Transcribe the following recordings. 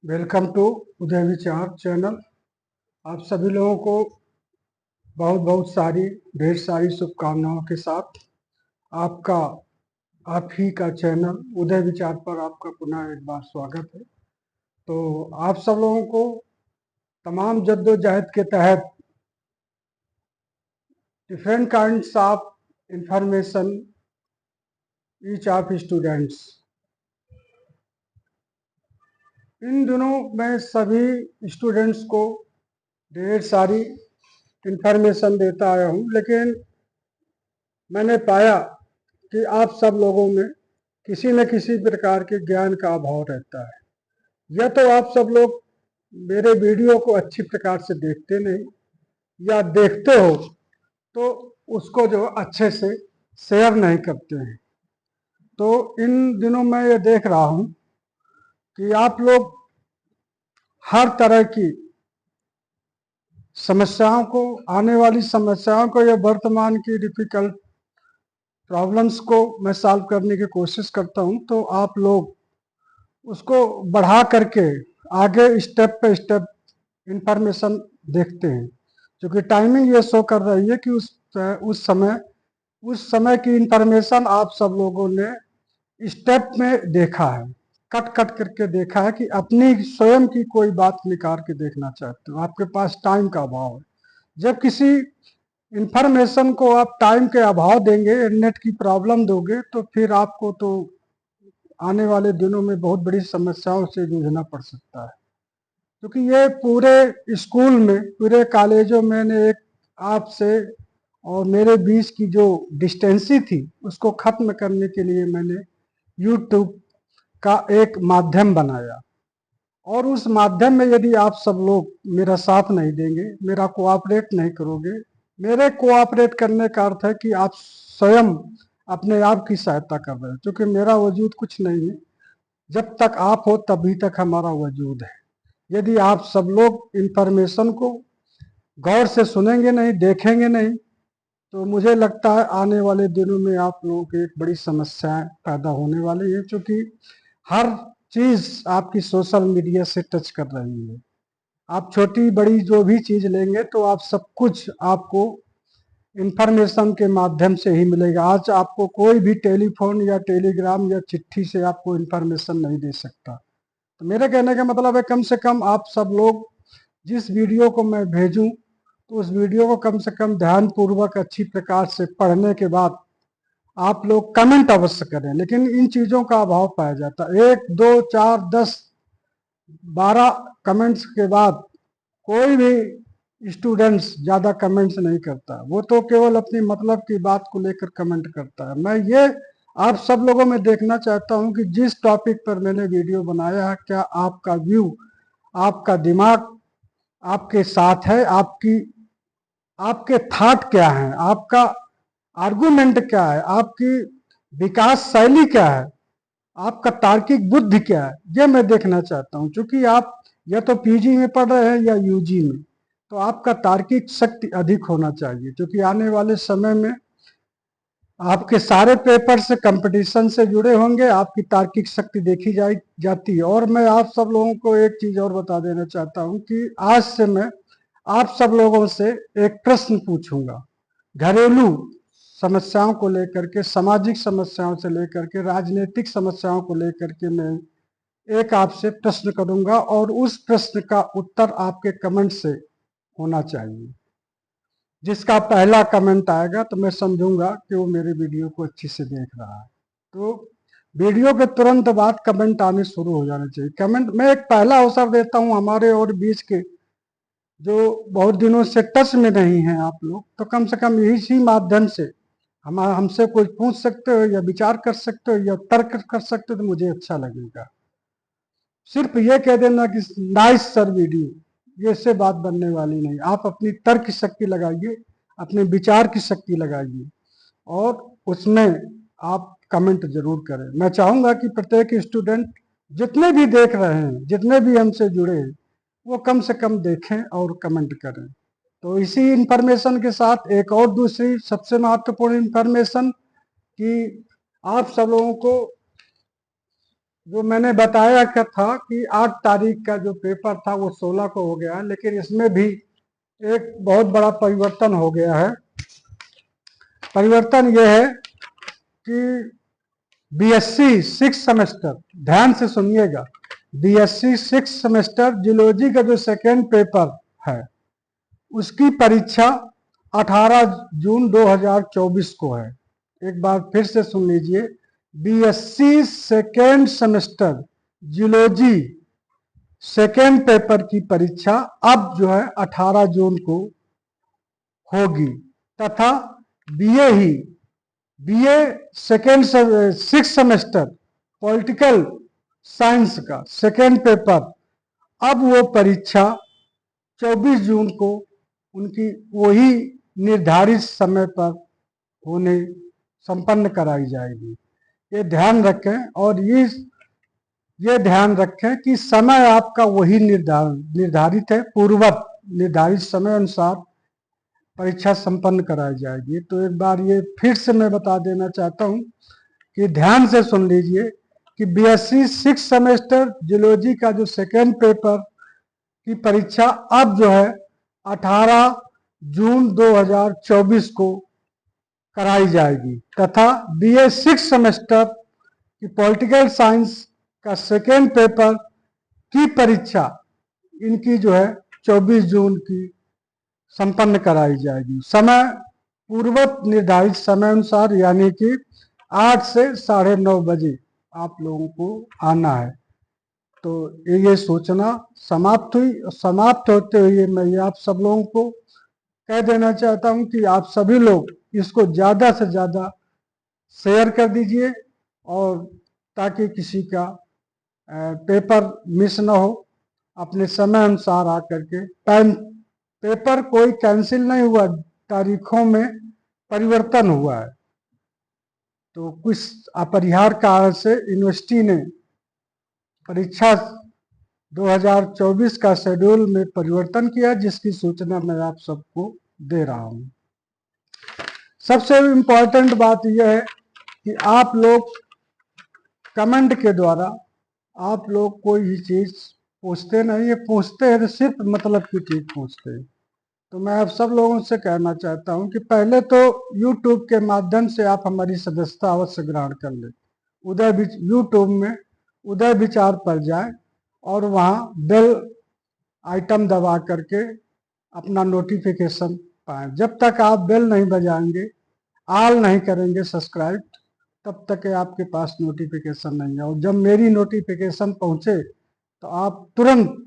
Welcome to उदय विचार channel. आप सभी लोगों को बहुत बहुत सारी ढेर सारी शुभकामनाओं के साथ आपका आप ही का चैनल उदय विचार पर आपका पुनः एक बार स्वागत है। तो आप सब लोगों को तमाम जद्दोजहद के तहत different kinds of information each of students, इन दिनों मैं सभी स्टूडेंट्स को ढेर सारी इंफॉर्मेशन देता आया हूँ, लेकिन मैंने पाया कि आप सब लोगों में किसी न किसी प्रकार के ज्ञान का अभाव रहता है। या तो आप सब लोग मेरे वीडियो को अच्छी प्रकार से देखते नहीं, या देखते हो तो उसको जो अच्छे से शेयर नहीं करते हैं। तो इन दिनों मैं ये देख रहा हूँ कि आप लोग हर तरह की समस्याओं को, आने वाली समस्याओं को या वर्तमान की डिफिकल्ट प्रॉब्लम्स को मैं सॉल्व करने की कोशिश करता हूं, तो आप लोग उसको बढ़ा करके आगे स्टेप पे स्टेप इंफॉर्मेशन देखते हैं, क्योंकि टाइमिंग ये शो कर रही है कि उस समय की इंफॉर्मेशन आप सब लोगों ने स्टेप में देखा है, कट कट करके देखा है कि अपनी स्वयं की कोई बात निकाल के देखना चाहते हो। आपके पास टाइम का अभाव है। जब किसी इंफॉर्मेशन को आप टाइम के अभाव देंगे, नेट की प्रॉब्लम दोगे, तो फिर आपको तो आने वाले दिनों में बहुत बड़ी समस्याओं से जूझना पड़ सकता है। क्योंकि ये पूरे स्कूल में, पूरे कॉलेजों में एक आपसे और मेरे बीच की जो डिस्टेंसी थी उसको खत्म करने के लिए मैंने यूट्यूब का एक माध्यम बनाया। और उस माध्यम में यदि आप सब लोग मेरा साथ नहीं देंगे, मेरा कोऑपरेट नहीं करोगे, मेरे कोऑपरेट करने का अर्थ है कि आप स्वयं अपने आप की सहायता कर रहे हैं, क्योंकि मेरा वजूद कुछ नहीं है। जब तक आप हो तभी तक हमारा वजूद है। यदि आप सब लोग इंफॉर्मेशन को गौर से सुनेंगे नहीं, देखेंगे नहीं, तो मुझे लगता है आने वाले दिनों में आप लोगों की एक बड़ी समस्या पैदा होने वाली है, क्योंकि हर चीज आपकी सोशल मीडिया से टच कर रही है। आप छोटी बड़ी जो भी चीज लेंगे तो आप सब कुछ आपको इंफॉर्मेशन के माध्यम से ही मिलेगा। आज आपको कोई भी टेलीफोन या टेलीग्राम या चिट्ठी से आपको इंफॉर्मेशन नहीं दे सकता। तो मेरे कहने का मतलब है, कम से कम आप सब लोग जिस वीडियो को मैं भेजूं तो उस वीडियो को कम से कम ध्यानपूर्वक अच्छी प्रकार से पढ़ने के बाद आप लोग कमेंट अवश्य करें। लेकिन इन चीजों का अभाव पाया जाता है। 1, 2, 4, 10, 12 कमेंट्स के बाद कोई भी स्टूडेंट्स ज्यादा कमेंट्स नहीं करता। वो तो केवल अपनी मतलब की बात को लेकर कमेंट करता है। मैं ये आप सब लोगों में देखना चाहता हूं कि जिस टॉपिक पर मैंने वीडियो बनाया है, क्या आपका व्यू, आपका दिमाग आपके साथ है, आपके थॉट क्या है, आपका आर्गुमेंट क्या है, आपकी विकास शैली क्या है, आपका तार्किक बुद्धि क्या है, ये मैं देखना चाहता हूँ। क्योंकि आप या तो पीजी में पढ़ रहे हैं या यूजी में, तो आपका तार्किक शक्ति अधिक होना चाहिए, क्योंकि आने वाले समय में आपके सारे पेपर से कंपटीशन से जुड़े होंगे। आपकी तार्किक शक्ति देखी जाती है। और मैं आप सब लोगों को एक चीज और बता देना चाहता हूँ कि आज से मैं आप सब लोगों से एक प्रश्न पूछूंगा। घरेलू समस्याओं को लेकर के, सामाजिक समस्याओं से लेकर के, राजनीतिक समस्याओं को लेकर के मैं एक आपसे प्रश्न करूंगा, और उस प्रश्न का उत्तर आपके कमेंट से होना चाहिए। जिसका पहला कमेंट आएगा तो मैं समझूंगा कि वो मेरे वीडियो को अच्छी से देख रहा है। तो वीडियो के तुरंत बाद कमेंट आने शुरू हो जाने चाहिए। कमेंट मैं एक पहला अवसर देता हूं हमारे और बीच के जो बहुत दिनों से टच में नहीं है आप लोग, तो कम से कम इसी माध्यम से हमसे कुछ पूछ सकते हो, या विचार कर सकते हो, या तर्क कर सकते हो, तो मुझे अच्छा लगेगा। सिर्फ ये कह देना कि नाइस सर वीडियो, ये से बात बनने वाली नहीं। आप अपनी तर्क शक्ति लगाइए, अपने विचार की शक्ति लगाइए, और उसमें आप कमेंट जरूर करें। मैं चाहूंगा कि प्रत्येक स्टूडेंट जितने भी देख रहे हैं, जितने भी हमसे जुड़े हैं, वो कम से कम देखें और कमेंट करें। तो इसी इंफॉर्मेशन के साथ एक और दूसरी सबसे महत्वपूर्ण इंफॉर्मेशन कि आप सब लोगों को जो मैंने बताया क्या था कि 8 तारीख का जो पेपर था वो 16 को हो गया, लेकिन इसमें भी एक बहुत बड़ा परिवर्तन हो गया है। परिवर्तन यह है कि बीएससी 6 सेमेस्टर, ध्यान से सुनिएगा, बीएससी 6 सेमेस्टर जियोलॉजी का जो सेकेंड पेपर है उसकी परीक्षा 18 जून 2024 को है। एक बार फिर से सुन लीजिए, BSc second semester geology second paper की परीक्षा अब जो है 18 जून को होगी, तथा BA second 6 semester political science का सेकेंड पेपर, अब वो परीक्षा 24 जून को उनकी वही निर्धारित समय पर होने संपन्न कराई जाएगी। ये ध्यान रखें, और ये ध्यान रखें कि समय आपका वही निर्धारित है, पूर्ववत निर्धारित समय अनुसार परीक्षा संपन्न कराई जाएगी। तो एक बार ये फिर से मैं बता देना चाहता हूँ कि ध्यान से सुन लीजिए कि बीएससी 6 सेमेस्टर जियोलॉजी का जो सेकेंड पेपर की परीक्षा अब जो है 18 जून 2024 को कराई जाएगी, तथा बीए 6 सेमेस्टर की पॉलिटिकल साइंस का सेकेंड पेपर की परीक्षा इनकी जो है 24 जून की संपन्न कराई जाएगी, समय पूर्ववत निर्धारित समय अनुसार, यानी कि 8 से 9:30 बजे आप लोगों को आना है। तो ये सूचना समाप्त हुई। समाप्त होते हुए मैं ये आप सब लोगों को कह देना चाहता हूं कि आप सभी लोग इसको ज़्यादा से ज़्यादा शेयर कर दीजिए, और ताकि किसी का पेपर मिस ना हो। अपने समय अनुसार आकर के पेपर कोई कैंसिल नहीं हुआ, तारीखों में परिवर्तन हुआ है। तो कुछ अपरिहार्य कारण से यूनिवर्सिटी ने परीक्षा 2024 का शेड्यूल में परिवर्तन किया, जिसकी सूचना मैं आप सबको दे रहा हूं। सबसे इम्पोर्टेंट बात यह है कि आप लोग कमेंट के द्वारा आप लोग कोई भी चीज़ पूछते नहीं है, पूछते हैं तो सिर्फ मतलब की चीज़ पूछते हैं। तो मैं आप सब लोगों से कहना चाहता हूं कि पहले तो YouTube के माध्यम से आप हमारी सदस्यता अवश्य ग्रहण कर लें। YouTube में उदय विचार पर जाए और वहाँ बेल आइटम दबा करके अपना नोटिफिकेशन पाएं। जब तक आप बेल नहीं बजाएंगे, ऑल नहीं करेंगे सब्सक्राइब, तब तक आपके पास नोटिफिकेशन नहीं है। और जब मेरी नोटिफिकेशन पहुंचे तो आप तुरंत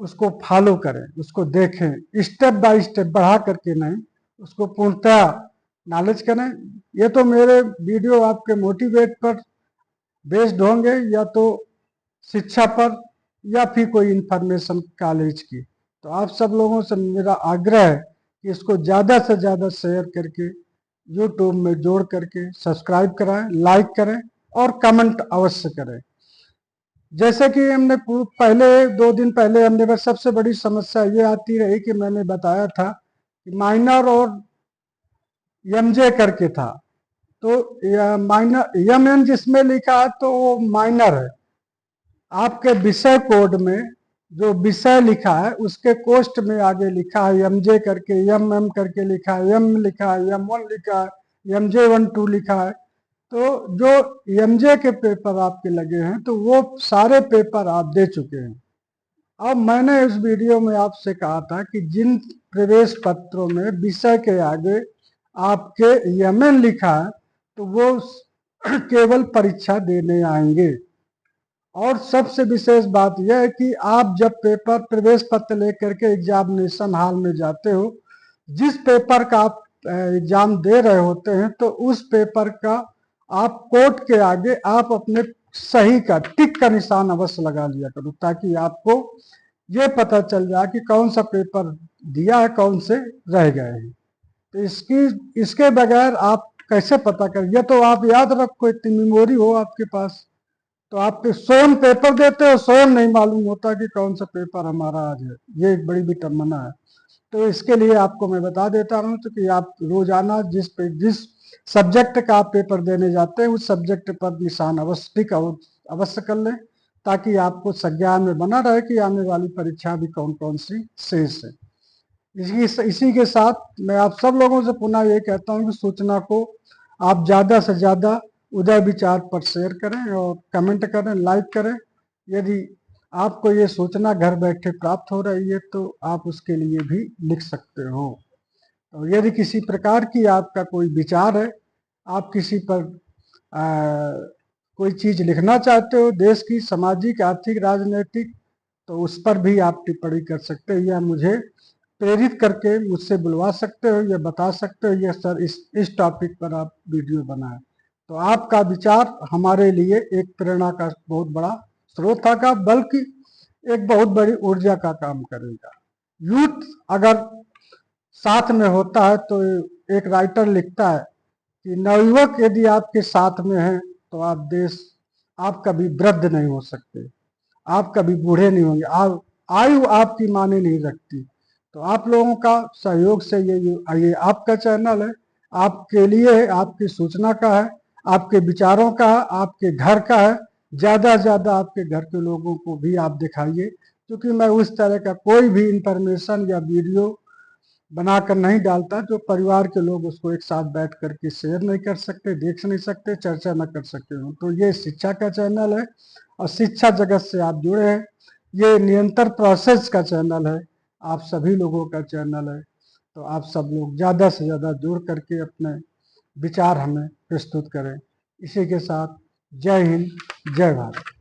उसको फॉलो करें, उसको देखें, स्टेप बाय स्टेप, बढ़ा करके नहीं, उसको पूर्णतः नॉलेज करें। ये तो मेरे वीडियो आपके मोटिवेट पर बेस्ड होंगे, या तो शिक्षा पर, या फिर कोई इंफॉर्मेशन कॉलेज की। तो आप सब लोगों से मेरा आग्रह है कि इसको ज़्यादा से ज़्यादा शेयर करके यूट्यूब में जोड़ करके सब्सक्राइब कराएं, लाइक करें और कमेंट अवश्य करें। जैसे कि हमने पहले 2 दिन पहले हमने सबसे बड़ी समस्या ये आती रही कि मैंने बताया था कि माइनर और एमजे करके था। तो माइनर एमएन जिसमें लिखा है तो वो माइनर है। आपके विषय कोड में जो विषय लिखा है उसके कोष्ट में आगे लिखा है एमजे करके, एमएम करके लिखा है, एम लिखा है, M1 लिखा है, MJ12 लिखा है। तो जो एमजे के पेपर आपके लगे हैं तो वो सारे पेपर आप दे चुके हैं। अब मैंने इस वीडियो में आपसे कहा था कि जिन प्रवेश पत्रों में विषय के आगे आपके एमएन लिखा है तो वो केवल परीक्षा देने आएंगे। और सबसे विशेष बात यह है कि आप जब पेपर प्रवेश पत्र लेकर के एग्जामिनेशन हॉल में जाते हो, जिस पेपर का आप एग्जाम दे रहे होते हैं, तो उस पेपर का आप कोट के आगे आप अपने सही का टिक का निशान अवश्य लगा लिया करो, ताकि आपको ये पता चल जाए कि कौन सा पेपर दिया है, कौन से रह गए हैं। तो इसके बगैर आप कैसे पता करें? ये तो आप याद रखो, इतनी मेमोरी हो आपके पास, तो आप स्वयं पेपर देते हो, स्वयं नहीं मालूम होता कि कौन सा पेपर हमारा आज है। ये एक बड़ी विटम्बना है। तो इसके लिए आपको मैं बता देता हूँ तो कि आप रोजाना जिस सब्जेक्ट का आप पेपर देने जाते हैं उस सब्जेक्ट पर निशान अवश्य टिक अवश्य कर लें, ताकि आपको संज्ञान में बना रहे कि आने वाली परीक्षा भी कौन कौन सी शेष है। इसी के साथ मैं आप सब लोगों से पुनः ये कहता हूँ कि सूचना को आप ज़्यादा से ज़्यादा उदय विचार पर शेयर करें और कमेंट करें, लाइक करें। यदि आपको ये सूचना घर बैठे प्राप्त हो रही है तो आप उसके लिए भी लिख सकते हो। तो यदि किसी प्रकार की आपका कोई विचार है, आप किसी पर कोई चीज़ लिखना चाहते हो, देश की, सामाजिक, आर्थिक, राजनीतिक, तो उस पर भी आप टिप्पणी कर सकते हो या मुझे प्रेरित करके मुझसे बुलवा सकते हो या बता सकते हो ये सर इस टॉपिक पर आप वीडियो बनाएं। तो आपका विचार हमारे लिए एक प्रेरणा का बहुत बड़ा स्रोत होगा, बल्कि एक बहुत बड़ी ऊर्जा का काम करेगा। यूथ अगर साथ में होता है तो एक राइटर लिखता है कि नवयुवक यदि आपके साथ में है तो आप कभी वृद्ध नहीं हो सकते, आप कभी बूढ़े नहीं होंगे, आयु आपकी माने नहीं रखती। तो आप लोगों का सहयोग से ये आपका चैनल है, आपके लिए है, आपकी सूचना का है, आपके विचारों का है, आपके घर का है। ज़्यादा से ज़्यादा आपके घर के लोगों को भी आप दिखाइए, क्योंकि मैं उस तरह का कोई भी इंफॉर्मेशन या वीडियो बनाकर नहीं डालता जो परिवार के लोग उसको एक साथ बैठ करके शेयर नहीं कर सकते, देख नहीं सकते, चर्चा न कर सकते हो। तो ये शिक्षा का चैनल है और शिक्षा जगत से आप जुड़े हैं। ये निरंतर प्रोसेस का चैनल है, आप सभी लोगों का चैनल है। तो आप सब लोग ज़्यादा से ज़्यादा जुड़ करके अपने विचार हमें प्रस्तुत करें। इसी के साथ जय हिंद, जय भारत।